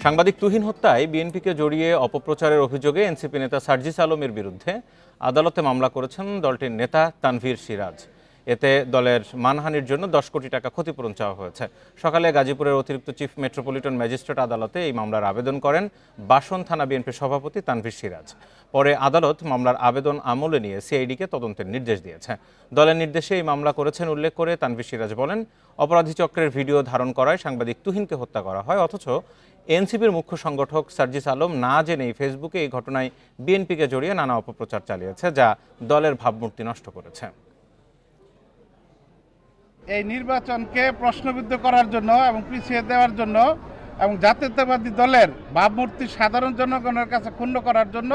সাংবাদিক তুহিন হত্যায় বিএনপিকে জড়িয়ে অপপ্রচারের অভিযোগে এনসিপি নেতা সার্জিস আলমের বিরুদ্ধে আদালতে মামলা করেছেন দলটির নেতা তানভীর সিরাজ। এতে দলের মানহানির জন্য 10 কোটি টাকা ক্ষতিপূরণ চাওয়া হয়েছে। সকালে গাজীপুরের অতিরিক্ত চিফ মেট্রোপলিটন ম্যাজিস্ট্রেট আদালতে এই মামলার আবেদন করেন বাসন থানা বিএনপির সভাপতি তানভীর সিরাজ। পরে আদালত মামলার আবেদন আমলে নিয়ে সিআইডিকে তদন্তের নির্দেশ দিয়েছে। দলের নির্দেশে এই মামলা করেছেন উল্লেখ করে তানভীর সিরাজ বলেন, অপরাধী চক্রের ভিডিও ধারণ করায় সাংবাদিক তুহিনকে হত্যা করা হয়, অথচ এনসিপির মুখ্য সংগঠক সার্জিস আলম না জেনেই ফেসবুকে এই ঘটনায় বিএনপিকে জড়িয়ে নানা অপপ্রচার চালিয়েছে, যা দলের ভাবমূর্তি নষ্ট করেছে। এই নির্বাচনকে প্রশ্নবিদ্ধ করার জন্য এবং পিছিয়ে দেওয়ার জন্য এবং জাতীয়তাবাদী দলের ভাবমূর্তি সাধারণ জনগণের কাছে ক্ষুণ্ণ করার জন্য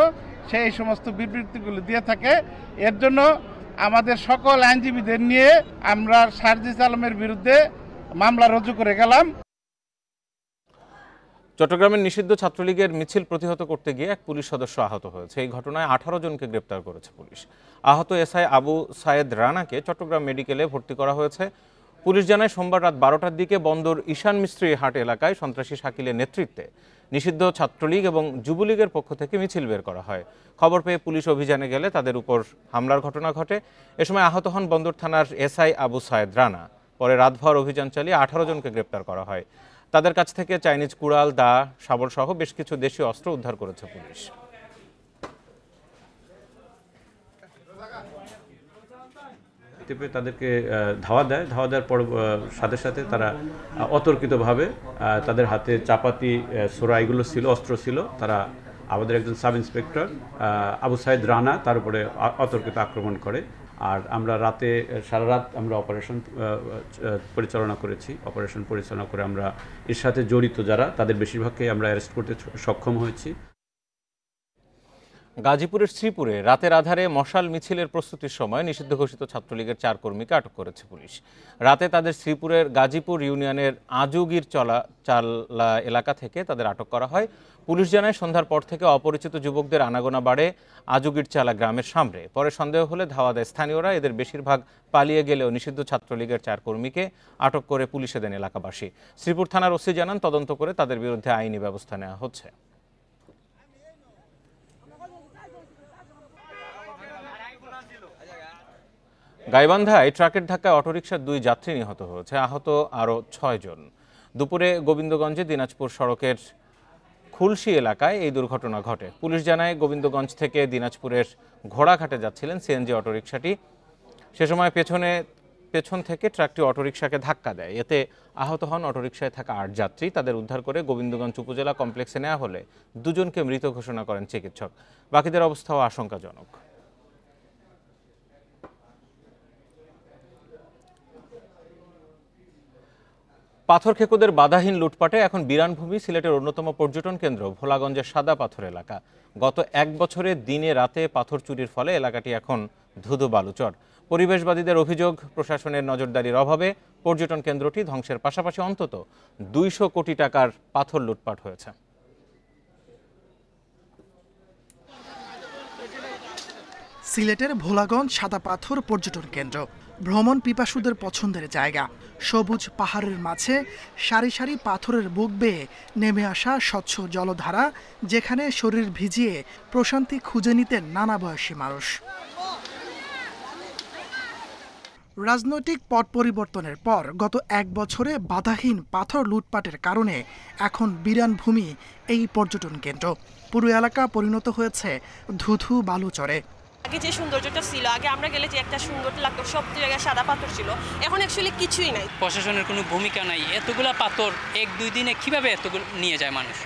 সে এই সমস্ত বিবৃতিগুলো দিয়ে থাকে। এর জন্য আমাদের সকল আইনজীবীদের নিয়ে আমরা সার্জিস আলমের বিরুদ্ধে মামলা রুজু করে গেলাম। চট্টগ্রামের নিষিদ্ধ ছাত্রলীগের মিছিল প্রতিহত করতে গিয়ে এক পুলিশ সদস্য আহত হয়েছে। এই ঘটনায় 18 জনকে গ্রেপ্তার করেছে পুলিশ। আহত এসআই আবু সায়েদ রানাকে চট্টগ্রাম মেডিকেলে ভর্তি করা হয়েছে। পুলিশ জানায়, সোমবার রাত 12টার দিকে বন্দর ঈশান মিস্ত্রি হাট এলাকায় সন্ত্রাসী শাকিলের নেতৃত্বে নিষিদ্ধ ছাত্রলীগ এবং যুবলীগের পক্ষ থেকে মিছিল বের করা হয়। খবর পেয়ে পুলিশ অভিযানে গেলে তাদের উপর হামলার ঘটনা ঘটে। এ সময় আহত হন বন্দর থানার এসআই আবু সায়েদ রানা। পরে রাতভর অভিযান চালিয়ে 18 জনকে গ্রেপ্তার করা হয়। তাদের কাছ থেকে চাইনিজ কুড়াল, দা, শাবল সহ বেশ কিছু দেশীয় অস্ত্র উদ্ধার করেছে পুলিশ। তাদেরকে ধাওয়া দেওয়ার পর সাথে সাথে তারা অতর্কিতভাবে তাদের হাতে চাপাতি, সোরা এগুলো ছিল, অস্ত্র ছিল। তারা আমাদের একজন সাব ইন্সপেক্টর আবু সাইদ রানা তার উপরে অতর্কিত আক্রমণ করে। আর আমরা সারা রাত আমরা অপারেশন পরিচালনা করেছি। অপারেশন পরিচালনা করে আমরা এর সাথে জড়িত যারা তাদের বেশিরভাগকে আমরা অ্যারেস্ট করতে সক্ষম হয়েছি। গাজীপুরের শ্রীপুরে রাতের আধারে মশাল মিছিলের প্রস্তুতির সময় নিষিদ্ধ ঘোষিত ছাত্রলীগের 4 কর্মীকে আটক করেছে পুলিশ। রাতে তাদের শ্রীপুরের গাজীপুর ইউনিয়নের আজুগির চালা এলাকা থেকে তাদের আটক করা হয়। পুলিশ জানায়, সন্ধ্যার পর থেকে অপরিচিত যুবকদের আনাগোনা বাড়ে আজুগির চালা গ্রামের সামনে। পরে সন্দেহ হলে ধাওয়া দেয় স্থানীয়রা। এদের বেশিরভাগ পালিয়ে গেলেও নিষিদ্ধ ছাত্রলীগের 4 কর্মীকে আটক করে পুলিশে দেন এলাকাবাসী। শ্রীপুর থানার ওসি জানান, তদন্ত করে তাদের বিরুদ্ধে আইনি ব্যবস্থা নেওয়া হচ্ছে। গাইবান্ধায় ট্রাকের ধাক্কায় অটোরিকশার 2 যাত্রী নিহত হয়েছে, আহত আরও 6 জন। দুপুরে গোবিন্দগঞ্জে দিনাজপুর সড়কের খুলশি এলাকায় এই দুর্ঘটনা ঘটে। পুলিশ জানায়, গোবিন্দগঞ্জ থেকে দিনাজপুরের ঘোড়াঘাটে যাচ্ছিলেন সিএনজি অটোরিকশাটি। সে সময় পেছন থেকে ট্রাকটি অটোরিকশাকে ধাক্কা দেয়। এতে আহত হন অটোরিকশায় থাকা 8 যাত্রী। তাদের উদ্ধার করে গোবিন্দগঞ্জ উপজেলা কমপ্লেক্সে নেওয়া হলে 2 জনকে মৃত ঘোষণা করেন চিকিৎসক। বাকিদের অবস্থাও আশঙ্কাজনক। পাথর খেকোদের বাধাহীন লুটপাটে এখন বিরানভূমি সিলেটের অন্যতম পর্যটন কেন্দ্র ভোলাগঞ্জের সাদা পাথর এলাকা। গত 1 বছরে দিনে রাতে পাথর চুরির ফলে এলাকাটি এখন ধুধু বালুচর। পরিবেশবাদীদের অভিযোগ, প্রশাসনের নজরদারির অভাবে পর্যটন কেন্দ্রটি ধ্বংসের পাশাপাশি অন্তত 200 কোটি টাকার পাথর লুটপাট হয়েছে। সিলেটের ভোলাগঞ্জ সাদা পাথর পর্যটন কেন্দ্র ভ্রমণ পিপাসুদের পছন্দের জায়গা। সবুজ পাহাড়ের মাঝে সারি সারি পাথরের বুক বেয়ে নেমে আসা স্বচ্ছ জলধারা, যেখানে শরীর ভিজিয়ে প্রশান্তি খুঁজে নিতেন নানা বয়সী মানুষ। রাজনৈতিক পট পরিবর্তনের পর গত 1 বছরে বাধাহীন পাথর লুটপাটের কারণে এখন বিরানভূমি এই পর্যটন কেন্দ্র। পুরো এলাকা পরিণত হয়েছে ধুধু বালুচরে। আগে যে সৌন্দর্যটা ছিল, আগে আমরা গেলে যে একটা সুন্দর লাগতো, সব জায়গায় সাদা পাথর ছিল, এখন অ্যাকচুয়ালি কিছুই নাই। প্রশাসনের কোনো ভূমিকা নাই। এতগুলা পাথর 1-2 দিনে কিভাবে এতগুলো নিয়ে যায় মানুষ?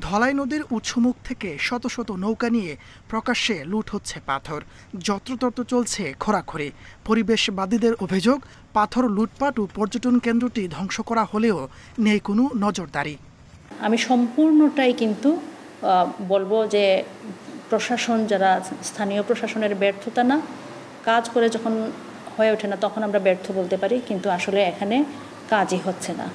ধলাই নদীর উৎসমুখ থেকে শত শত নৌকা নিয়ে প্রকাশ্যে লুট হচ্ছে পাথর। যত্রতত্র চলছে খোরাখুরি। পরিবেশবাদীদের অভিযোগ, পাথর লুটপাট ও পর্যটন কেন্দ্রটি ধ্বংস করা হলেও নেই কোনো নজরদারি। আমি সম্পূর্ণটাই কিন্তু বলবো যে প্রশাসন, যারা স্থানীয় প্রশাসনের ব্যর্থতা না, কাজ করে যখন হয়ে ওঠে না তখন আমরা ব্যর্থ বলতে পারি, কিন্তু আসলে এখানে কাজই হচ্ছে না।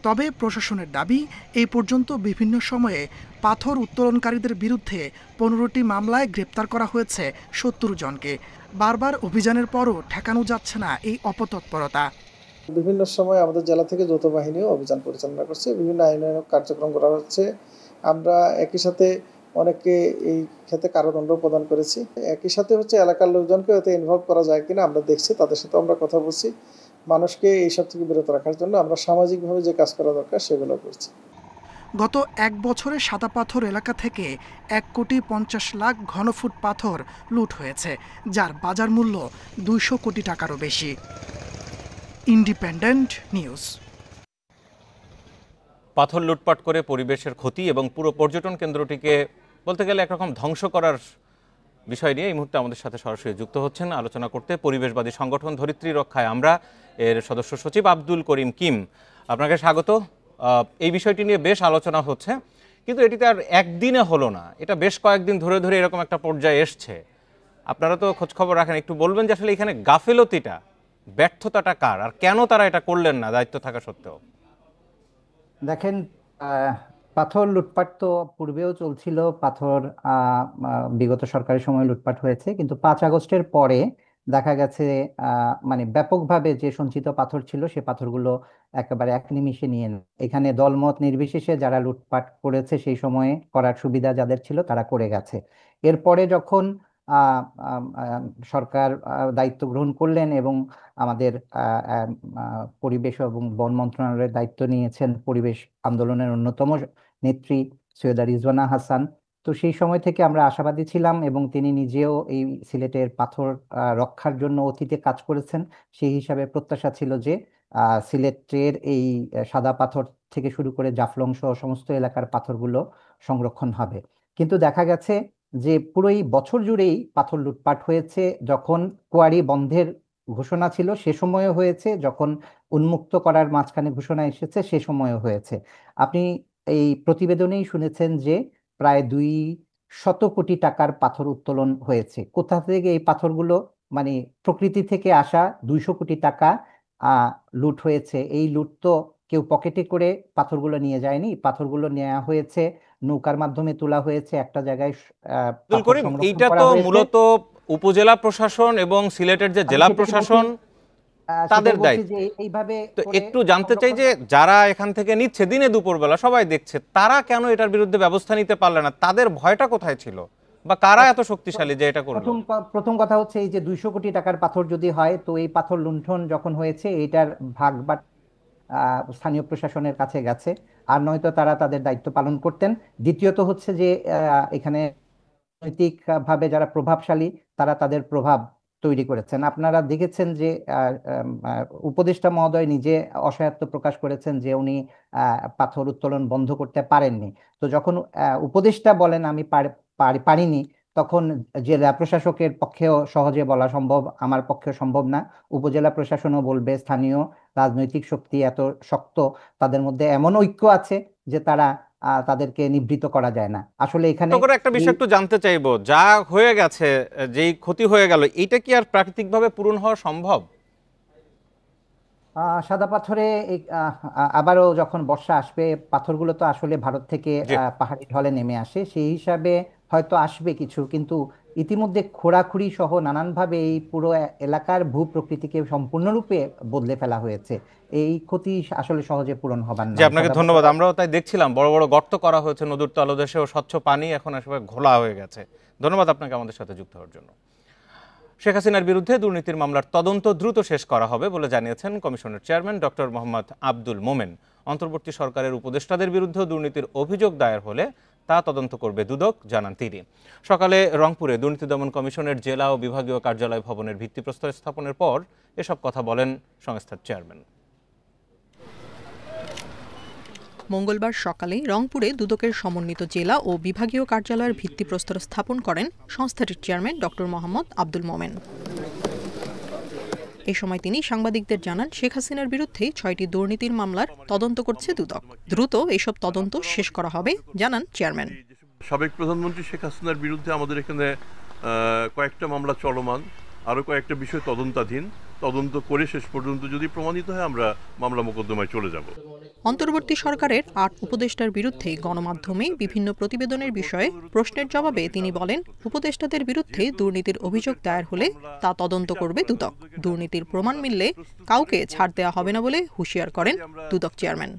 তবে প্রশাসনের দাবি, এই পর্যন্ত বিভিন্ন সময়ে পাথর উত্তোলনকারীদের বিরুদ্ধে 15টি মামলায় গ্রেপ্তার করা হয়েছে 70 জনকে। বারবার অভিযানের পরও ঠেকানো যাচ্ছে না এই অপতৎপরতা। বিভিন্ন সময় আমাদের জেলা থেকে যৌথ বাহিনীও অভিযান পরিচালনা করছে, বিভিন্ন আইনানুগ কার্যক্রম করা হচ্ছে। আমরা একই সাথে অনেককে এই ক্ষেত্রে কারাদণ্ড প্রদান করেছি। একই সাথে হচ্ছে এলাকার লোকজনকে এতে ইনভলভ করা যায় কিনা আমরা দেখছি, তাদের সাথে আমরা কথা বলছি। মানুষকে এইসব থেকে বিরত রাখার জন্য আমরা সামাজিকভাবে যে কাজ করা দরকার সেগুলো করছি। গত 1 বছরে সাদা পাথর এলাকা থেকে 1,50,00,000 ঘনফুট পাথর লুট হয়েছে, যার বাজার মূল্য 200 কোটি টাকারও বেশি। Independent news. পাথর লুটপাট করে পরিবেশের ক্ষতি এবং পুরো পর্যটন কেন্দ্রটিকে বলতে গেলে একরকম ধ্বংস করার বিষয় নিয়ে এই মুহূর্তে আমাদের সাথে সরাসরি যুক্ত হচ্ছেন আলোচনা করতে পরিবেশবাদী সংগঠন ধরিত্রী রক্ষায় আমরা এর সদস্য সচিব আব্দুল করিম কিম। আপনাকে স্বাগত। এই বিষয়টি নিয়ে বেশ আলোচনা হচ্ছে, কিন্তু এটিতে আর একদিনে হলো না, এটা বেশ কয়েকদিন ধরে ধরে এরকম একটা পর্যায়ে এসছে। আপনারা তো খোঁজখবর রাখেন, একটু বলবেন যে আসলে এখানে গাফেলতিটা, ব্যর্থতাটা কার, আর কেন তারা এটা করলেন না দায়িত্ব থাকা সত্ত্বেও? দেখেন, পাথর লুটপাট তো পূর্বেও চলছিল। পাথর বিগত সরকারের সময় লুটপাট হয়েছে, কিন্তু 5 আগস্টের পরে দেখা গেছে মানে ব্যাপকভাবে যে সঞ্চিত পাথর ছিল সে পাথরগুলো একেবারে এক নিমিষে নিয়ে নেয়। এখানে দলমত নির্বিশেষে যারা লুটপাট করেছে সেই সময়ে করার সুবিধা যাদের ছিল তারা করে গেছে। এরপরে যখন সরকার দায়িত্ব গ্রহণ করলেন এবং আমাদের পরিবেশ এবং বন মন্ত্রণালয়ের দায়িত্ব নিয়েছেন পরিবেশ আন্দোলনের অন্যতম নেত্রী সৈয়দা রিজওয়ানা হাসান, তো সেই সময় থেকে আমরা আশাবাদী ছিলাম এবং তিনি নিজেও এই সিলেটের পাথর রক্ষার জন্য অতীতে কাজ করেছেন। সেই হিসাবে প্রত্যাশা ছিল যে সিলেটের এই সাদা পাথর থেকে শুরু করে জাফলং সহ সমস্ত এলাকার পাথরগুলো সংরক্ষণ হবে। কিন্তু দেখা গেছে যে পুরো এই বছর জুড়েই পাথর লুটপাট হয়েছে। যখন কোয়ারি বন্ধের ঘোষণা ছিল সে সময়ও হয়েছে, যখন উন্মুক্ত করার মাঝখানে ঘোষণা এসেছে সে সময়ও হয়েছে। আপনি এই প্রতিবেদনেই শুনেছেন যে প্রায় 200 কোটি টাকার পাথর উত্তোলন হয়েছে। কোথা থেকে এই পাথরগুলো, মানে প্রকৃতি থেকে আসা 200 কোটি টাকা লুট হয়েছে। এই লুট তো কেউ পকেটে করে পাথরগুলো নিয়ে যায়নি, পাথরগুলো নেওয়া হয়েছে নৌকার মাধ্যমে তোলা হয়েছে একটা জায়গায়। এইটা তো মূলত উপজেলা প্রশাসন এবং সিলেটের যে জেলা প্রশাসন তাদের দায়িত্ব। এইভাবে তো একটু জানতে চাই যে যারা এখান থেকে নিচ্ছে দিনে দুপুরবেলা সবাই দেখছে, তারা কেন এটার বিরুদ্ধে ব্যবস্থা নিতে পারলে না? তাদের ভয়টা কোথায় ছিল, বা কারা এত শক্তিশালী যে এটা করলো? প্রথম কথা হচ্ছে এই যে 200 কোটি টাকার পাথর যদি হয়, তো এই পাথর লুণ্ঠন যখন হয়েছে এইটার ভাগ বা স্থানীয় প্রশাসনের কাছে গেছে, আর নয়তো তারা তাদের দায়িত্ব পালন করতেন। দ্বিতীয়ত হচ্ছে যে এখানে রাজনৈতিকভাবে যারা প্রভাবশালী তারা তাদের প্রভাব তৈরি করেছেন। আপনারা দেখেছেন যে উপদেষ্টা মহোদয় নিজে অসহায়ত্ব প্রকাশ করেছেন যে উনি পাথর উত্তোলন বন্ধ করতে পারেননি। তো যখন উপদেষ্টা বলেন আমি পারিনি, তখন জেলা প্রশাসকের পক্ষেও সহজে বলা সম্ভব, আমার পক্ষেও সম্ভব না। উপজেলা প্রশাসনও বলবে স্থানীয় রাজনৈতিক শক্তি এত শক্ত, তাদের মধ্যে এমন ঐক্য আছে যে তারা তাদেরকে নিবৃত্ত করা যায় না। আসলে এখানে একটা বিষয় একটু জানতে চাইবো, যা হয়ে গেছে, যেই ক্ষতি হয়ে গেল, এটা কি আর প্রাকৃতিকভাবে পূরণ হওয়া সম্ভব? সাদা পাথরে আবারও যখন বর্ষা আসবে, পাথরগুলো তো আসলে ভারত থেকে পাহাড়ি ঢলে নেমে আসে, সেই হিসাবে হয়তো আসবে কিছু, কিন্তু ইতিমধ্যে খোঁড়াখুড়ি সহ নানানভাবে এই পুরো এলাকার ভূপ্রকৃতিকে সম্পূর্ণরূপে বদলে ফেলা হয়েছে। এই ক্ষতি আসলে সহজে পূরণ হবার না। আপনাকে ধন্যবাদ। আমরাও তাই দেখছিলাম, বড় বড় গর্ত করা হয়েছে নদীর তলদেশে, ও স্বচ্ছ পানি এখন আসলে ঘোলা হয়ে গেছে। ধন্যবাদ আপনাকে আমাদের সাথে যুক্ত হওয়ার জন্য। শেখ হাসিনার বিরুদ্ধে দুর্নীতির মামলার তদন্ত দ্রুত শেষ করা হবে বলে জানিয়েছেন কমিশনের চেয়ারম্যান ডক্টর মোহাম্মদ আব্দুল মোমেন। অন্তর্বর্তী সরকারের উপদেষ্টাদের বিরুদ্ধে দুর্নীতির অভিযোগ দায়ের হলে তা তদন্ত করবে দুদক, জানান তিনি। সকালে রংপুরে দুর্নীতি দমন কমিশনের জেলা ও বিভাগীয় কার্যালয় ভবনের ভিত্তিপ্রস্তর স্থাপনের পর এসব কথা বলেন সংস্থার চেয়ারম্যান। মঙ্গলবার সকালে রংপুরে দুদকের সমন্বিত জেলা ও বিভাগীয় কার্যালয়ের ভিত্তিপ্রস্তর স্থাপন করেন সংস্থাটির চেয়ারম্যান ডক্টর মোহাম্মদ আব্দুল মোমেন। এই সময় তিনি সাংবাদিকদের জানান, শেখ হাসিনার বিরুদ্ধে 6টি দুর্নীতির মামলার তদন্ত করছে দুদক। দ্রুত এসব তদন্ত শেষ করা হবে, জানান চেয়ারম্যান। সাবেক প্রধানমন্ত্রী শেখ হাসিনার বিরুদ্ধে আমাদের এখানে কয়েকটা মামলা চলমান, আরও কয়েকটা বিষয় তদন্তাধীন। তদন্ত করে শেষ পর্যন্ত যদি প্রমাণিত হয় আমরা মামলা মোকদ্দমায় চলে যাব। অন্তর্বর্তী সরকারের ৮ উপদেষ্টার বিরুদ্ধে গণমাধ্যমে বিভিন্ন প্রতিবেদনের বিষয়ে প্রশ্নের জবাবে তিনি বলেন, উপদেষ্টাদের বিরুদ্ধে দুর্নীতির অভিযোগ দায়ের হলে তা তদন্ত করবে দুদক। দুর্নীতির প্রমাণ মিললে কাউকে ছাড় দেওয়া হবে না বলে হুঁশিয়ার করেন দুদক চেয়ারম্যান।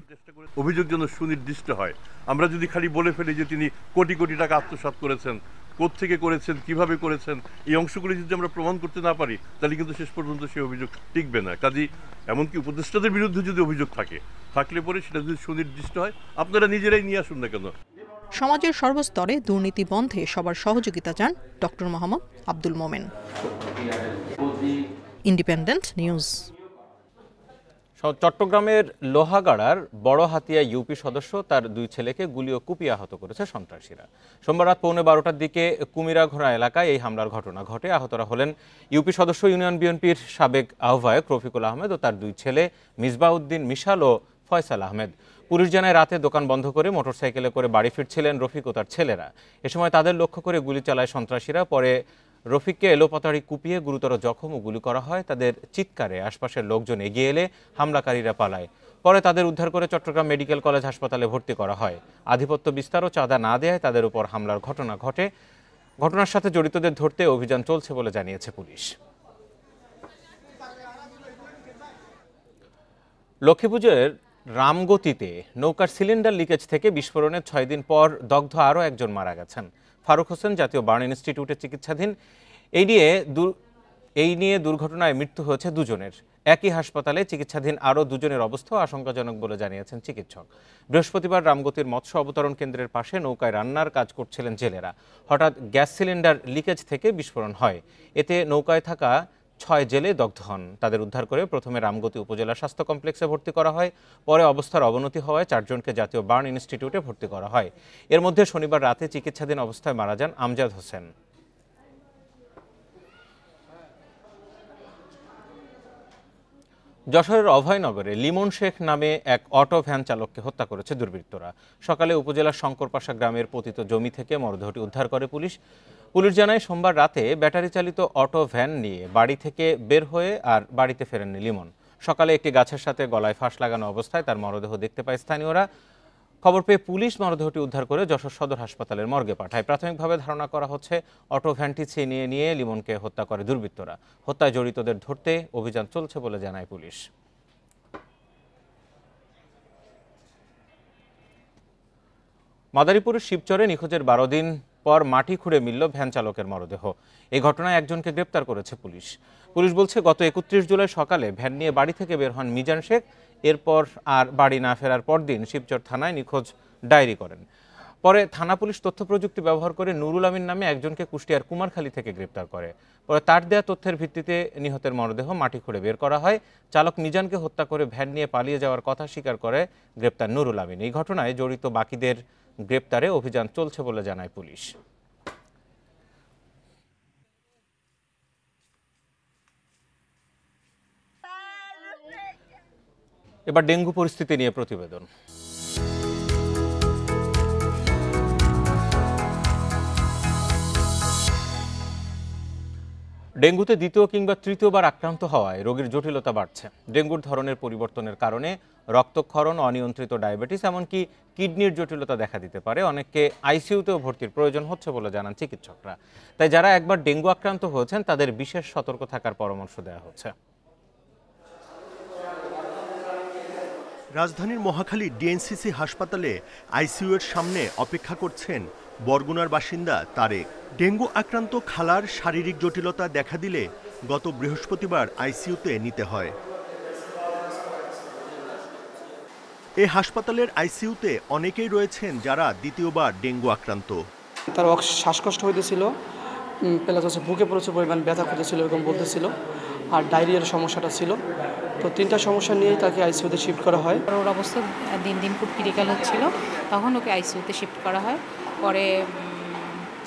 অভিযোগ যেন সুনির্দিষ্ট হয়। আমরা যদি খালি বলে ফেলি যে তিনি কোটি কোটি টাকা আত্মসাৎ করেছেন, কোত্থেকে করেছেন, কিভাবে করেছেন, এই অংশগুলি যদি আমরা প্রমাণ করতে না পারি তাহলে কিন্তু শেষ পর্যন্ত সেই অভিযোগ টিকবে না। কাজেই এমনকি উপদেষ্টাদের বিরুদ্ধে যদি অভিযোগ থাকলে পরে সেটা যদি সুনির্দিষ্ট হয়, আপনারা নিজেরাই নিয়ে আসুন না কেন। সমাজের সর্বস্তরে দুর্নীতি বন্ধে সবার সহযোগিতা চান doctor Mohammad Abdul Momen. Independent news. চট্টগ্রামের লোহাগাড়ার বড় হাতিয়া ইউপি সদস্য তার 2 ছেলেকে গুলি ও কুপিয়ে আহত করেছে সন্ত্রাসীরা। সোমবার রাত 12:15টার দিকে কুমিরাঘোড়া এলাকায় এই হামলার ঘটনা ঘটে। আহতরা হলেন ইউপি সদস্য ইউনিয়ন বিএনপির সাবেক আহ্বায়ক রফিকুল আহমেদ ও তার 2 ছেলে মিসবাউদ্দিন মিশাল ও ফয়সাল আহমেদ। পুলিশ জানায় রাতে দোকান বন্ধ করে মোটরসাইকেলে করে বাড়ি ফিরছিলেন রফিক ও তার ছেলেরা। এ সময় তাদের লক্ষ্য করে গুলি চালায় সন্ত্রাসীরা। পরে রফিককে এলোপাতাড়ি কুপিয়ে গুরুতর জখম ও গুলি করা হয়। তাদের চিৎকারে আশপাশের লোকজন এগিয়ে এলে হামলাকারীরা পালায়। পরে তাদের উদ্ধার করে চট্টগ্রাম মেডিকেল কলেজ হাসপাতালে ভর্তি করা হয়। আধিপত্য বিস্তার ও চাঁদা না দেয়ায় তাদের উপর হামলার ঘটনা ঘটে। ঘটনার সাথে জড়িতদের ধরতে অভিযান চলছে বলে জানিয়েছে পুলিশ। লক্ষ্মীপুজোর রামগতিতে নৌকার সিলিন্ডার লিকেজ থেকে বিস্ফোরণের 6 দিন পর দগ্ধ আরও একজন মারা গেছেন। ফারুক হোসেন জাতীয় বার্ন ইনস্টিটিউটে চিকিৎসাধীন। এই নিয়ে দুর্ঘটনায় মৃত্যু হয়েছে 2 জনের। একই হাসপাতালে চিকিৎসাধীন আরও 2 জনের অবস্থা আশঙ্কাজনক বলে জানিয়েছেন চিকিৎসক। বৃহস্পতিবার রামগতির মৎস্য অবতরণ কেন্দ্রের পাশে নৌকায় রান্নার কাজ করছিলেন জেলেরা। হঠাৎ গ্যাস সিলিন্ডার লিকেজ থেকে বিস্ফোরণ হয়। এতে নৌকায় থাকা 6 জেলে দগ্ধ হন। তাদের উদ্ধার করে প্রথমে রামগতি উপজেলা স্বাস্থ্য কমপ্লেক্সে ভর্তি করা হয়। পরে অবস্থার অবনতি হওয়ায় 4 জনকে জাতীয় বার্ন ইনস্টিটিউটে ভর্তি করা হয়। এর মধ্যে শনিবার রাতে চিকিৎসাধীন অবস্থায় মারা যান আমজাদ হোসেন। যশোরের অভয়নগরে লিমন শেখ নামে এক অটো ভ্যান চালককে হত্যা করেছে দুর্বৃত্তরা। সকালে উপজেলার শঙ্করপাশা গ্রামের পতিত জমি থেকে মরদেহটি উদ্ধার করে পুলিশ। পুলিশ জানায় সোমবার রাতে ব্যাটারি চালিত অটো ভ্যান নিয়ে বাড়ি থেকে বের হয়ে আর বাড়িতে ফেরেননি লিমন। সকালে একটি গাছের সাথে গলায় ফাঁস লাগানো অবস্থায় তার মরদেহ দেখতে পায় স্থানীয়রা। খবর পেয়ে পুলিশ মরদেহটি উদ্ধার করে যশোর সদর হাসপাতালের মর্গে পাঠায়। প্রাথমিকভাবে ধারণা করা হচ্ছে অটো ভ্যানটি ছিনিয়ে নিয়ে লিমনকে হত্যা করে দুর্বৃত্তরা। হত্যায় জড়িতদের ধরতে অভিযান চলছে বলে জানায় পুলিশ। মাদারীপুরের শিবচরে নিখোঁজের 12 দিন পর মাটি খুঁড়ে মিলল ভ্যান চালকের মরদেহ। এই ঘটনায় একজনকে গ্রেপ্তার করেছে পুলিশ। পুলিশ বলছে গত 31 জুলাই সকালে ভ্যান নিয়ে বাড়ি থেকে বের হন মিজান শেখ। এরপর আর বাড়ি না ফেরার পরদিন শিবচর থানায় নিখোঁজ ডায়েরি করেন। পরে থানা পুলিশ তথ্য প্রযুক্তি ব্যবহার করে নুরুল আমিন নামে একজনকে কুষ্টিয়ার কুমারখালী থেকে গ্রেপ্তার করে। পরে তার দেয়া তথ্যের ভিত্তিতে নিহতের মরদেহ মাটি খুঁড়ে বের করা হয়। চালক মিজানকে হত্যা করে ভ্যান নিয়ে পালিয়ে যাওয়ার কথা স্বীকার করে গ্রেপ্তার নুরুল আমিন। এই ঘটনায় জড়িত বাকিদের গ্রেপ্তারে অভিযান চলছে বলে জানায় পুলিশ। এবার ডেঙ্গু পরিস্থিতি নিয়ে প্রতিবেদন। ডেঙ্গুতে দ্বিতীয় কিংবা তৃতীয়বার আক্রান্ত হওয়ায় রোগীর জটিলতা বাড়ছে। ডেঙ্গুর ধরনের পরিবর্তনের কারণে রক্তক্ষরণ, অনিয়ন্ত্রিত ডায়াবেটিস, এমনকি কিডনির জটিলতা দেখা দিতে পারে। অনেককে আইসিইউতেও ভর্তির প্রয়োজন হচ্ছে বলে জানান চিকিৎসকরা। তাই যারা একবার ডেঙ্গু আক্রান্ত হয়েছেন তাদের বিশেষ সতর্ক থাকার পরামর্শ দেওয়া হচ্ছে। রাজধানীর মহাখালী ডিএনসিসি হাসপাতালে আইসিইউয়ের সামনে অপেক্ষা করছেন বরগুনার বাসিন্দা তারেক। ডেঙ্গু আক্রান্ত খালার শারীরিক জটিলতা দেখা দিলে গত বৃহস্পতিবার আইসিইউতে নিতে হয়। এই হাসপাতালের আইসিইউতে অনেকেই রয়েছেন যারা দ্বিতীয়বার ডেঙ্গু আক্রান্ত। তার শ্বাসকষ্ট হইতেছিল, প্লাস হচ্ছে বুকে প্রচুর পরিমাণ ব্যথা করতেছিল এরকম বলতেছিল, আর ডায়রিয়ার সমস্যাটা ছিল। তো 3টা সমস্যা নিয়েই তাকে আইসিইউতে শিফট করা হয়। ওর অবস্থা দিন দিন খুব ক্রিটিক্যাল হচ্ছিল, তখন ওকে আইসিইউতে শিফট করা হয়। পরে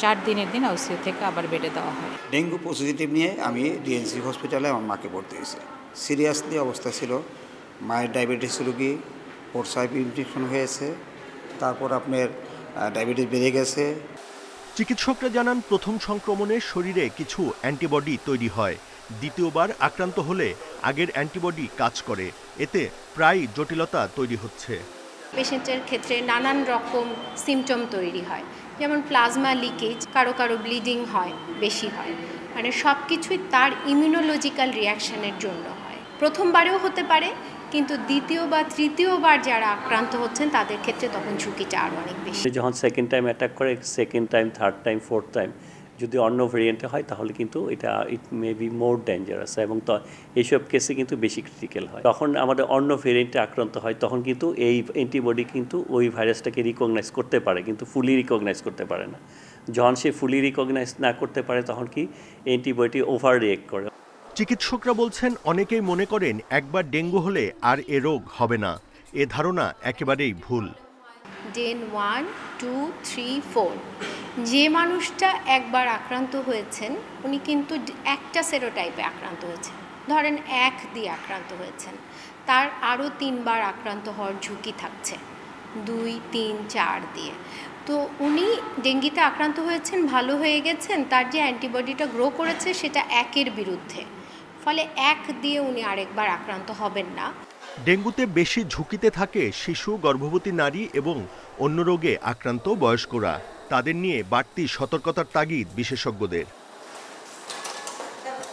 4 দিনের দিন আইসিইউ থেকে আবার বেডে দেওয়া হয়। ডেঙ্গু পজিটিভ নিয়ে আমি ডিএনসি হসপিটালে আমার মাকে ভর্তি হয়েছে। সিরিয়াসলি অবস্থা ছিল। মায়ের ডায়াবেটিস রোগী, পোরসাইপ ইনফেকশন হয়েছে, তারপর আপনার ডায়াবেটিস বেড়ে গেছে। চিকিৎসকরা জানান প্রথম সংক্রমণে শরীরে কিছু অ্যান্টিবডি তৈরি হয়, দ্বিতীয়বার আক্রান্ত হলে আগের অ্যান্টিবডি কাজ করে, এতে প্রায় জটিলতা তৈরি হচ্ছে। পেশেন্টের ক্ষেত্রে নানান রকম সিমটম তৈরি হয়, যেমন প্লাজমা লিকেজ, কারো কারো ব্লিডিং হয়, বেশি হয়, মানে সব কিছুই তার ইমিউনোলজিক্যাল রিয়াকশনের জন্য হয়। প্রথমবারেও হতে পারে, কিন্তু দ্বিতীয় বা তৃতীয়বার যারা আক্রান্ত হচ্ছেন তাদের ক্ষেত্রে তখন ঝুঁকিটা আরও অনেক বেশি। যখন সেকেন্ড টাইম অ্যাটাক করে, second time, third time, fourth time যদি অন্য ভেরিয়েন্টে হয় তাহলে কিন্তু ইট মে বি মোর ডেঞ্জারাস, এবং এইসব কেসে কিন্তু বেশি ক্রিটিক্যাল হয়। তখন আমাদের অন্য ভেরিয়েন্টে আক্রান্ত হয়, তখন কিন্তু এই অ্যান্টিবডি কিন্তু ওই ভাইরাসটাকে রিকগনাইজ করতে পারে, কিন্তু ফুলি রিকগনাইজ করতে পারে না। যখন সে ফুলি রিকগনাইজ না করতে পারে তখন কি অ্যান্টিবডি ওভার রিয়েক্ট করে। চিকিৎসকরা বলছেন অনেকেই মনে করেন একবার ডেঙ্গু হলে আর এ রোগ হবে না। এ ধারণা একেবারেই ভুল। ডেন 1, 2, 3, 4 যে মানুষটা একবার আক্রান্ত হয়েছেন উনি কিন্তু একটা সেরোটাইপে আক্রান্ত হয়েছেন, ধরেন 1 দিয়ে আক্রান্ত হয়েছেন, তার আরও 3 বার আক্রান্ত হওয়ার ঝুঁকি থাকছে, 2, 3, 4 দিয়ে। তো উনি ডেঙ্গিতে আক্রান্ত হয়েছেন, ভালো হয়ে গেছেন, তার যে অ্যান্টিবডিটা গ্রো করেছে সেটা 1-এর বিরুদ্ধে, ফলে 1 দিয়ে উনি আরেকবার আক্রান্ত হবেন না। ডেঙ্গুতে বেশি ঝুঁকিতে থাকে শিশু, গর্ভবতী নারী এবং অন্য রোগে আক্রান্ত বয়স্করা। তাদের নিয়ে বাড়তি সতর্কতার তাগিদ বিশেষজ্ঞদের।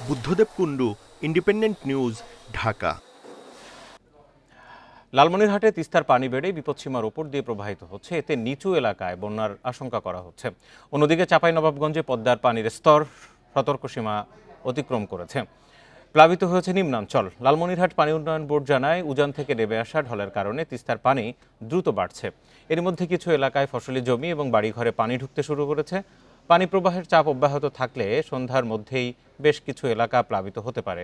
Buddhadev Kundu, independent news, Dhaka. লালমনিরহাটে তিস্তার পানি বেড়ে বিপদসীমার ওপর দিয়ে প্রবাহিত হচ্ছে, এতে নিচু এলাকায় বন্যার আশঙ্কা করা হচ্ছে। অন্যদিকে চাঁপাইনবাবগঞ্জে পদ্মার পানির স্তর সতর্কসীমা অতিক্রম করেছে, প্লাবিত হয়েছে নিম্নাঞ্চল। লালমনিরহাট পানি উন্নয়ন বোর্ড জানায় উজান থেকে নেমে আসা ঢলের কারণে তিস্তার পানি দ্রুত বাড়ছে। এর মধ্যে কিছু এলাকায় ফসলি জমি এবং বাড়িঘরে পানি ঢুকতে শুরু করেছে। পানি প্রবাহের চাপ অব্যাহত থাকলে সন্ধ্যার মধ্যেই বেশ কিছু এলাকা প্লাবিত হতে পারে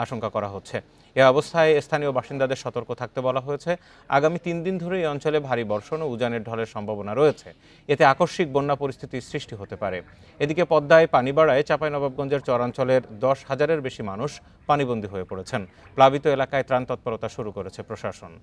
আশঙ্কা করা হচ্ছে। এ অবস্থায় স্থানীয় বাসিন্দাদের সতর্ক থাকতে বলা হয়েছে। আগামী 3 দিন ধরে এই অঞ্চলে ভারী বর্ষণ ও উজানের ঢলের সম্ভাবনা রয়েছে, এতে আকস্মিক বন্যা পরিস্থিতির সৃষ্টি হতে পারে। এদিকে পদ্মায় পানি বাড়ায় চাঁপাইনবাবগঞ্জের চরাঞ্চলের 10,000-এর বেশি মানুষ পানিবন্দী হয়ে পড়েছেন। প্লাবিত এলাকায় ত্রাণ তৎপরতা শুরু করেছে প্রশাসন।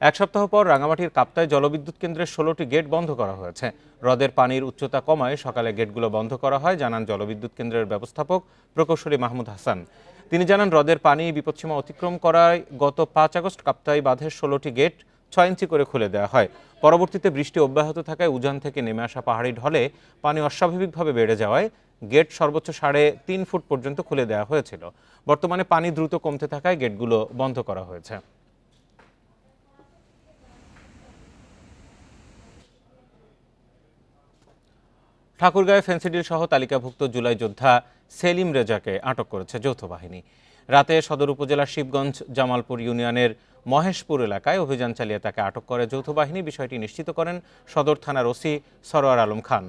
এক সপ্তাহ পর রাঙামাটির কাপ্তায় জলবিদ্যুৎ কেন্দ্রের 16টি গেট বন্ধ করা হয়েছে। হ্রদের পানির উচ্চতা কমায় সকালে গেটগুলো বন্ধ করা হয়, জানান জলবিদ্যুৎ কেন্দ্রের ব্যবস্থাপক প্রকৌশলী মাহমুদ হাসান। তিনি জানান হ্রদের পানি বিপদসীমা অতিক্রম করায় গত 5 আগস্ট কাপ্তাই বাঁধের 16টি গেট 6 ইঞ্চি করে খুলে দেওয়া হয়। পরবর্তীতে বৃষ্টি অব্যাহত থাকায় উজান থেকে নেমে আসা পাহাড়ি ঢলে পানি অস্বাভাবিকভাবে বেড়ে যাওয়ায় গেট সর্বোচ্চ 3.5 ফুট পর্যন্ত খুলে দেওয়া হয়েছিল। বর্তমানে পানি দ্রুত কমতে থাকায় গেটগুলো বন্ধ করা হয়েছে। ঠাকুরগাঁয়ে ফেন্সিডিল সহ তালিকাভুক্ত জুলাই যোদ্ধা সেলিম রেজাকে আটক করেছে যৌথ বাহিনী। রাতে সদর উপজেলার শিবগঞ্জ জামালপুর ইউনিয়নের মহেশপুর এলাকায় অভিযান চালিয়ে তাকে আটক করে যৌথ বাহিনী। বিষয়টি নিশ্চিত করেন সদর থানার ওসি সরোয়ার আলম খান।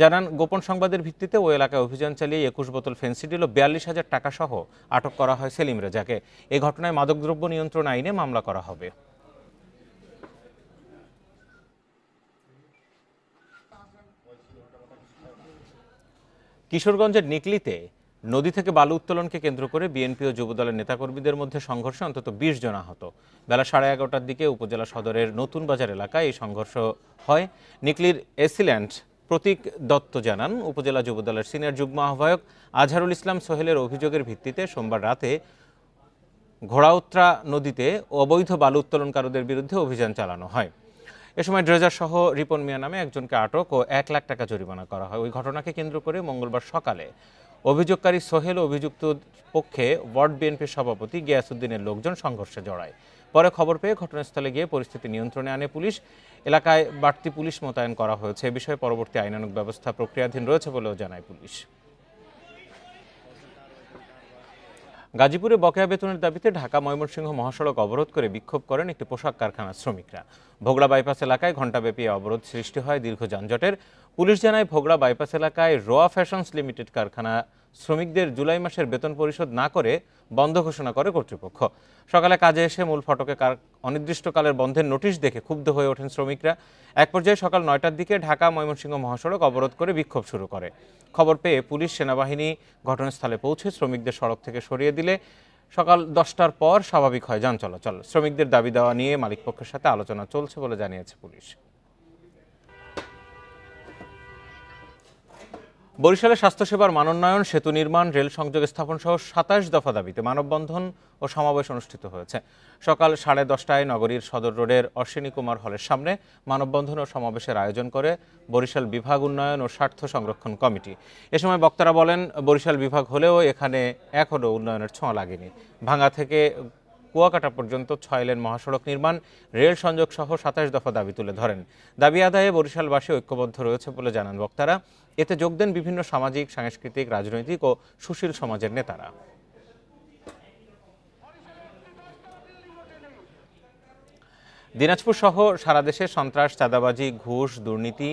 জানান, গোপন সংবাদের ভিত্তিতে ওই এলাকায় অভিযান চালিয়ে 21 বোতল ফেন্সিডিল ও 42,000 টাকা সহ আটক করা হয় সেলিম রেজাকে। এই ঘটনায় মাদকদ্রব্য নিয়ন্ত্রণ আইনে মামলা করা হবে। কিশোরগঞ্জের নিকলিতে নদী থেকে বালু উত্তোলনকে কেন্দ্র করে বিএনপি ও যুবদলের নেতাকর্মীদের মধ্যে সংঘর্ষে অন্তত 20 জন আহত। বেলা 11:30টার দিকে উপজেলা সদরের নতুন বাজার এলাকায় এই সংঘর্ষ হয়। নিকলির এসিল্যান্ড প্রতীক দত্ত জানান, উপজেলা যুবদলের সিনিয়র যুগ্ম আহ্বায়ক আজহারুল ইসলাম সোহেলের অভিযোগের ভিত্তিতে সোমবার রাতে ঘোড়াউত্রা নদীতে অবৈধ বালু উত্তোলনকারীদের বিরুদ্ধে অভিযান চালানো হয়। এ সময় ড্রেজার সহ রিপন মিয়া নামে একজনকে আটক ও 1 লাখ টাকা জরিমানা করা হয়। ওই ঘটনাকে কেন্দ্র করে মঙ্গলবার সকালে অভিযোগকারী সোহেল ও অভিযুক্ত পক্ষে ওয়ার্ড বিএনপির সভাপতি গিয়াসউদ্দিনের লোকজন সংঘর্ষে জড়ায়। পরে খবর পেয়ে ঘটনাস্থলে গিয়ে পরিস্থিতি নিয়ন্ত্রণে আনে পুলিশ। এলাকায় বাড়তি পুলিশ মোতায়েন করা হয়েছে। এ বিষয়ে পরবর্তী আইনানুগ ব্যবস্থা প্রক্রিয়াধীন রয়েছে বলেও জানায় পুলিশ। গাজীপুরে বকেয়া বেতনের দাবিতে ঢাকা ময়মনসিংহ মহাসড়ক অবরোধ করে বিক্ষোভ করেন একটি পোশাক কারখানার শ্রমিকরা। ভোগড়া বাইপাস এলাকায় ঘণ্টাব্যাপী অবরোধ সৃষ্টি হয় দীর্ঘ যানজটের। পুলিশ জানায়, ভোগড়া বাইপাস এলাকায় রোয়া ফ্যাশনস লিমিটেড কারখানা শ্রমিকদের জুলাই মাসের বেতন পরিশোধ না করে বন্ধ ঘোষণা করে কর্তৃপক্ষ। সকালে কাজে এসে মূল ফটকে অনির্দিষ্টকালের বন্ধের নোটিশ দেখে ক্ষুব্ধ হয়ে ওঠেন শ্রমিকরা। এক পর্যায়ে সকাল 9টার দিকে ঢাকা ময়মনসিংহ মহাসড়ক অবরোধ করে বিক্ষোভ শুরু করে। খবর পেয়ে পুলিশ সেনাবাহিনী ঘটনাস্থলে পৌঁছে শ্রমিকদের সড়ক থেকে সরিয়ে দিলে সকাল 10টার পর স্বাভাবিক হয় যান চলাচল। শ্রমিকদের দাবি দেওয়া নিয়ে মালিকপক্ষের সাথে আলোচনা চলছে বলে জানিয়েছে পুলিশ। বরিশালে স্বাস্থ্যসেবার মানোন্নয়ন, সেতু নির্মাণ, রেল সংযোগ স্থাপন সহ 27 দফা দাবিতে মানববন্ধন ও সমাবেশ অনুষ্ঠিত হয়েছে। সকাল 10:30টায় নগরীর সদর রোডের অশ্বিনী কুমার হলের সামনে মানববন্ধন ও সমাবেশের আয়োজন করে বরিশাল বিভাগ উন্নয়ন ও স্বার্থ সংরক্ষণ কমিটি। এ সময় বক্তারা বলেন, বরিশাল বিভাগ হলেও এখানে এখনও উন্নয়নের ছোঁয়া লাগেনি। ভাঙ্গা থেকে কুয়াকাটা পর্যন্ত 6 লেন মহাসড়ক নির্মাণ, রেল সংযোগ সহ 27 দফা দাবি তুলে ধরেন। দাবি আদায়ে বরিশালবাসী ঐক্যবদ্ধ রয়েছে বলে জানান বক্তারা। এতে যোগ দেন বিভিন্ন সামাজিক, সাংস্কৃতিক, রাজনৈতিক ও সুশীল সমাজের নেতারা। দিনাজপুর সহ সারা দেশে সন্ত্রাস, চাঁদাবাজি, ঘুষ, দুর্নীতি,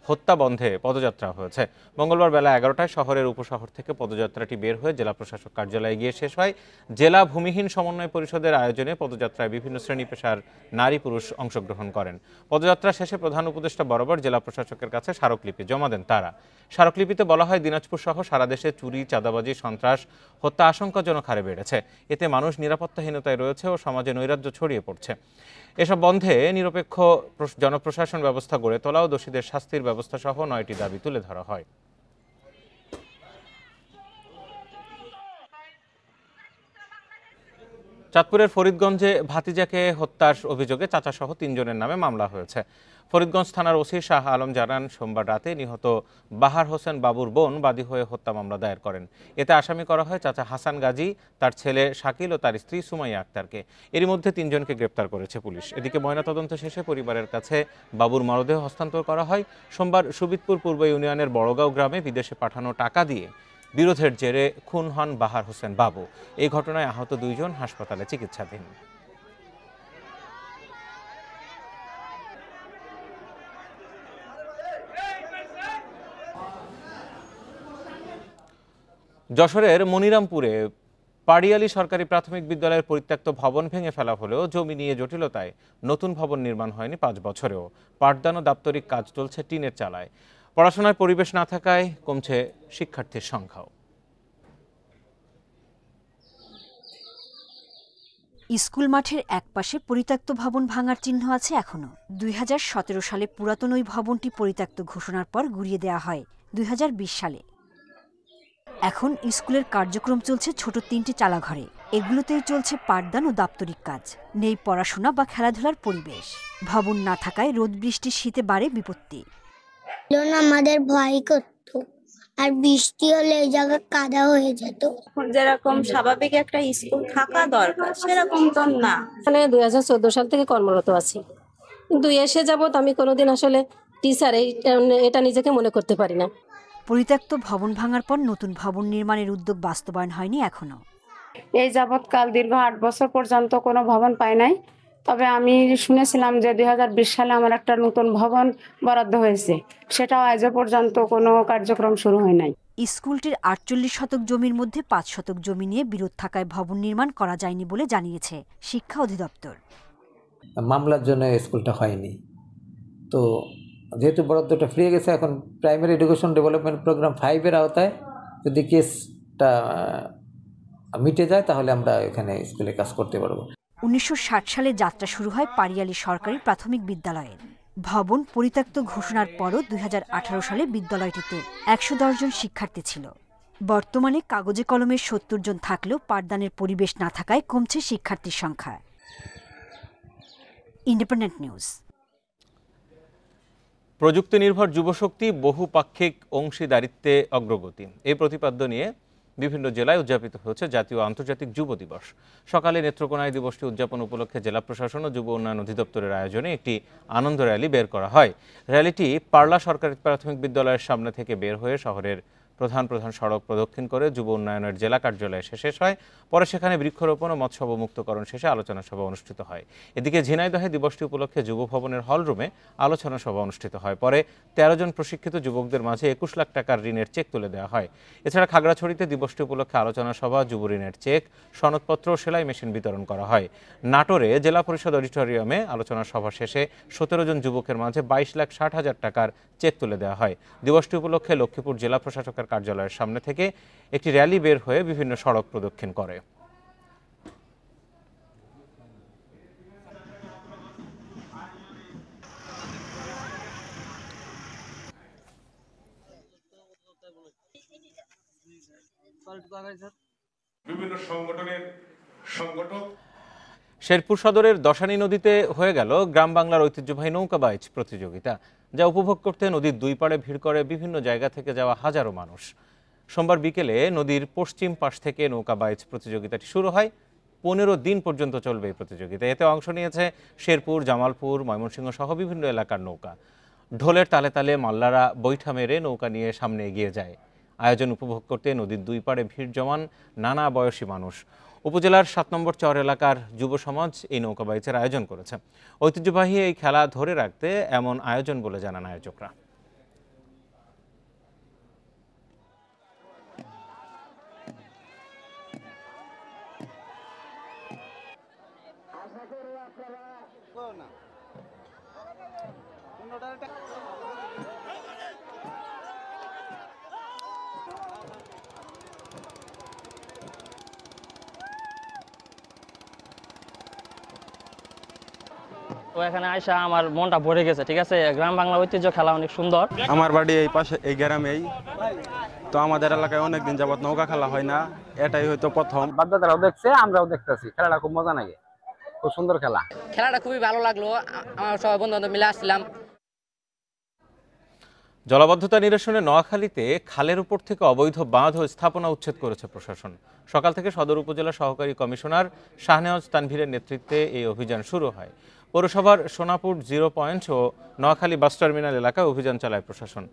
হত্যা বন্ধে পদযাত্রা হয়েছে। মঙ্গলবার বেলা 11টায় শহরের উপশহর থেকে পদযাত্রাটি বের হয়ে জেলা প্রশাসক কার্যালয়ে গিয়ে শেষ হয়। জেলা ভূমিহীন সমন্বয় পরিষদের আয়োজনে পদযাত্রায় বিভিন্ন শ্রেণী পেশার নারী পুরুষ অংশগ্রহণ করেন। পদযাত্রা শেষে প্রধান উপদেষ্টা বরাবর জেলা প্রশাসকের কাছে স্মারকলিপি জমা দেন তারা। স্মারকলিপিতে বলা হয়, দিনাজপুর সহ সারা দেশে চুরি, চাঁদাবাজি, সন্ত্রাস, হত্যা আশঙ্কাজনক হারে বেড়েছে। এতে মানুষ নিরাপত্তাহীনতায় রয়েছে ও সমাজে নৈরাজ্য ছড়িয়ে পড়ছে। এসব বন্ধে নিরপেক্ষ জনপ্রশাসন ব্যবস্থা গড়ে তোলা ও দোষীদের শাস্তির ব্যবস্থা সহ 9টি দাবি তুলে ধরা হয়। চাঁদপুরের ফরিদগঞ্জে ভাতিজাকে হত্যার অভিযোগে চাচাসহ 3 জনের নামে মামলা হয়েছে। ফরিদগঞ্জ থানার ওসি শাহ আলম জানান, সোমবার রাতে নিহত বাহার হোসেন বাবুর বোন বাদী হয়ে হত্যা মামলা দায়ের করেন। এতে আসামি করা হয় চাচা হাসান গাজী, তার ছেলে শাকিল ও তার স্ত্রী সুমাইয়া আক্তারকে। এরই মধ্যে 3 জনকে গ্রেপ্তার করেছে পুলিশ। এদিকে ময়নাতদন্ত শেষে পরিবারের কাছে বাবুর মরদেহ হস্তান্তর করা হয়। সোমবার সুবিদপুর পূর্ব ইউনিয়নের বড়গাঁও গ্রামে বিদেশে পাঠানো টাকা দিয়ে বিরোধের জেরে খুন হন বাহার হোসেন বাবু। এই ঘটনায় আহত 2 জন হাসপাতালে চিকিৎসাধীন। যশোরের মনিরামপুরে পাড়িয়ালী সরকারি প্রাথমিক বিদ্যালয়ের পরিত্যক্ত ভবন ভেঙে ফেলা হলেও জমি নিয়ে জটিলতায় নতুন ভবন নির্মাণ হয়নি 5 বছরেও। পাঠদান ও দাপ্তরিক কাজ চলছে টিনের চালায়। পড়াশোনার পরিবেশ না থাকায় কমছে শিক্ষার্থীর সংখ্যাও। স্কুল মাঠের একপাশে পরিত্যক্ত ভবন ভাঙার চিহ্ন আছে এখনো। 2017 সালে পুরাতন ওই ভবনটি পরিত্যক্ত ঘোষণার পর গুড়িয়ে দেওয়া হয় 2020 সালে। এখন স্কুলের কার্যক্রম চলছে ছোট 3টি চালাঘরে। এগুলোতেই চলছে পাঠদান ও দাপ্তরিক কাজ। নেই পড়াশোনা বা খেলাধুলার পরিবেশ। ভবন না থাকায় রোদ বৃষ্টি শীতে বাড়ে বিপত্তি। আমাদের ভয় করত, আর বৃষ্টি হলে এই জায়গা কাদা হয়ে যেত। যেরকম স্বাভাবিক একটা স্কুল থাকা দরকার সেরকম তো না। মানে 2014 সাল থেকে কর্মরত আছি, কিন্তু এসে যাবত আমি কোনোদিন আসলে টিচার এটা নিজেকে মনে করতে পারি না। পরিত্যক্ত ভবন ভাঙার পর নতুন ভবন নির্মাণের উদ্যোগ বাস্তবায়ন হয়নি এখনো। এই যাবৎকাল দীর্ঘ 8 বছর পর্যন্ত কোনো ভবন পাই নাই। তবে আমি শুনেছিলাম যে 2020 সালে আমার একটা নতুন ভবন বরাদ্দ হয়েছে, সেটাও আজও পর্যন্ত কোনো কার্যক্রম শুরু হয় নাই। স্কুলটির 48 শতক জমির মধ্যে 5 শতক জমি নিয়ে বিরোধ থাকায় ভবন নির্মাণ করা যায়নি বলে জানিয়েছে শিক্ষা অধিদপ্তর। মামলার জন্য স্কুলটা হয়নি, তো যেহেতু বরাদ্দটা ফ্রি গেছে, এখন প্রাইমারি এডুকেশন ডেভেলপমেন্ট প্রোগ্রাম 5-এর আওতায় যদি কেসটা মিটে যায় তাহলে আমরা এখানে স্কুলে কাজ করতে পারবো। 1960 সালে যাত্রা শুরু হয় পাড়িয়ালী সরকারি প্রাথমিক বিদ্যালয়ের। ভবন পরিত্যক্ত ঘোষণার পরও 2018 সালে বিদ্যালয়টিতে 110 জন শিক্ষার্থী ছিল। বর্তমানে কাগজে কলমের 70 জন থাকলেও পাঠদানের পরিবেশ না থাকায় কমছে শিক্ষার্থীর সংখ্যা। Independent news. প্রযুক্তি নির্ভর যুবশক্তি বহুপাক্ষিক অংশীদারিত্বে অগ্রগতি, এই প্রতিপাদ্য নিয়ে বিভিন্ন জেলায় উদযাপিত হয়েছে জাতীয় ও আন্তর্জাতিক যুব দিবস। সকালে নেত্রকোনায় দিবসটি উদযাপন উপলক্ষে জেলা প্রশাসন ও যুব উন্নয়ন অধিদপ্তরের আয়োজনে একটি আনন্দ র্যালি বের করা হয়। র্যালিটি পারলা সরকারি প্রাথমিক বিদ্যালয়ের সামনে থেকে বের হয়ে শহরের প্রধান সড়ক প্রদক্ষিণ করে যুব উন্নয়নের জেলা কার্যালয়ে এসে শেষ হয়। পরে সেখানে বৃক্ষরোপণ ও মৎস্য অবমুক্তকরণ শেষে আলোচনা সভা অনুষ্ঠিত হয়। এদিকে ঝিনাইদহে দিবসটি উপলক্ষে যুব ভবনের হলরুমে আলোচনা সভা অনুষ্ঠিত হয়। পরে 13 জন প্রশিক্ষিত যুবকদের মাঝে 21 লাখ টাকার ঋণের চেক তুলে দেওয়া হয়। এছাড়া খাগড়াছড়িতে দিবসটি উপলক্ষে আলোচনা সভা, যুব ঋণের চেক, সনদপত্র, সেলাই মেশিন বিতরণ করা হয়। নাটোরে জেলা পরিষদ অডিটোরিয়ামে আলোচনা সভা শেষে 17 জন যুবকের মাঝে 22,60,000 টাকার চেক তুলে দেওয়া হয়। দিবসটি উপলক্ষে লক্ষ্মীপুর জেলা প্রশাসকের কার্যালয়ের সামনে থেকে একটি র্যালি বের হয়ে বিভিন্ন সড়ক প্রদক্ষিণ করে। বিভিন্ন সংগঠনের সংগঠক। শেরপুর সদরের দশানী নদীতে হয়ে গেল গ্রাম বাংলার ঐতিহ্যবাহী নৌকা বাইচ প্রতিযোগিতা, যা উপভোগ করতে নদীর দুই পাড়ে ভিড় করে বিভিন্ন জায়গা থেকে যাওয়া হাজারো মানুষ। সোমবার বিকেলে নদীর পশ্চিম পাশ থেকে নৌকা বাইচ প্রতিযোগিতাটি শুরু হয়। 15 দিন পর্যন্ত চলবে এই প্রতিযোগিতা। এতে অংশ নিয়েছে শেরপুর, জামালপুর, ময়মনসিংহ সহ বিভিন্ন এলাকার নৌকা। ঢোলের তালে তালে মাল্লারা বৈঠা মেরে নৌকা নিয়ে সামনে এগিয়ে যায়। আয়োজন উপভোগ করতে নদীর দুই পাড়ে ভিড় জমান নানা বয়সী মানুষ। উপজেলার 7 নম্বর চর এলাকার যুব সমাজ এই নৌকা বাইচের আয়োজন করেছে। ঐতিহ্যবাহী এই খেলা ধরে রাখতে এমন আয়োজন বলে জানান আয়োজকরা। তো এখানে আইসা আমার মনটা ভরে গেছে। ঠিক আছে, গ্রাম বাংলা ঐতিহ্য খেলা অনেক সুন্দর। আমার বাড়ি এই পাশে, এই গ্রামেই। তো আমাদের এলাকায় অনেকদিন যাবত নৌকা খেলা হয় না, এটাই হয়তো প্রথম। বাচ্চারাও দেখছে, আমরাও দেখতেছি। খেলাটা খুব মজা লাগে, খুব সুন্দর খেলা। খেলাটা খুবই ভালো লাগলো, আমার সবাই বন্ধু বান্ধব মিলে আসছিলাম। জলাবদ্ধতা নিরসনে নোয়াখালীতে খালের উপর থেকে অবৈধ বাঁধ ও স্থাপনা উচ্ছেদ করেছে প্রশাসন। সকাল থেকে সদর উপজেলা সহকারী কমিশনার শাহনেওয়াজ তানভীরের নেতৃত্বে এই অভিযান শুরু হয়। পৌরসভার সোনাপুর 0 পয়েন্ট ও নোয়াখালী বাস টার্মিনাল এলাকায় অভিযান চালায় প্রশাসন।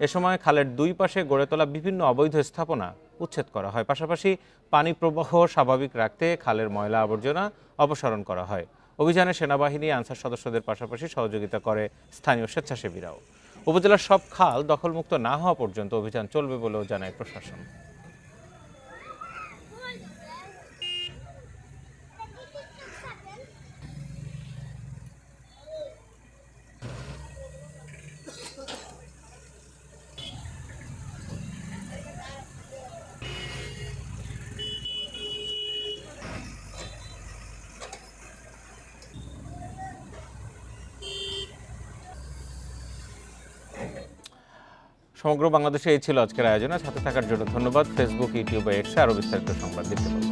এ সময় খালের দুই পাশে গড়ে তোলা বিভিন্ন অবৈধ স্থাপনা উচ্ছেদ করা হয়। পাশাপাশি পানি প্রবাহ স্বাভাবিক রাখতে খালের ময়লা আবর্জনা অপসারণ করা হয়। অভিযানে সেনাবাহিনী, আনসার সদস্যদের পাশাপাশি সহযোগিতা করে স্থানীয় স্বেচ্ছাসেবীরাও। উপজেলার সব খাল দখলমুক্ত না হওয়া পর্যন্ত অভিযান চলবে বলেও জানায় প্রশাসন। সমগ্র বাংলাদেশে এই ছিল আজকের আয়োজনে। সাথে থাকার জন্য ধন্যবাদ। ফেসবুক, ইউটিউব, এক্সে আরও বিস্তারিত সংবাদ দেখতে পাবেন।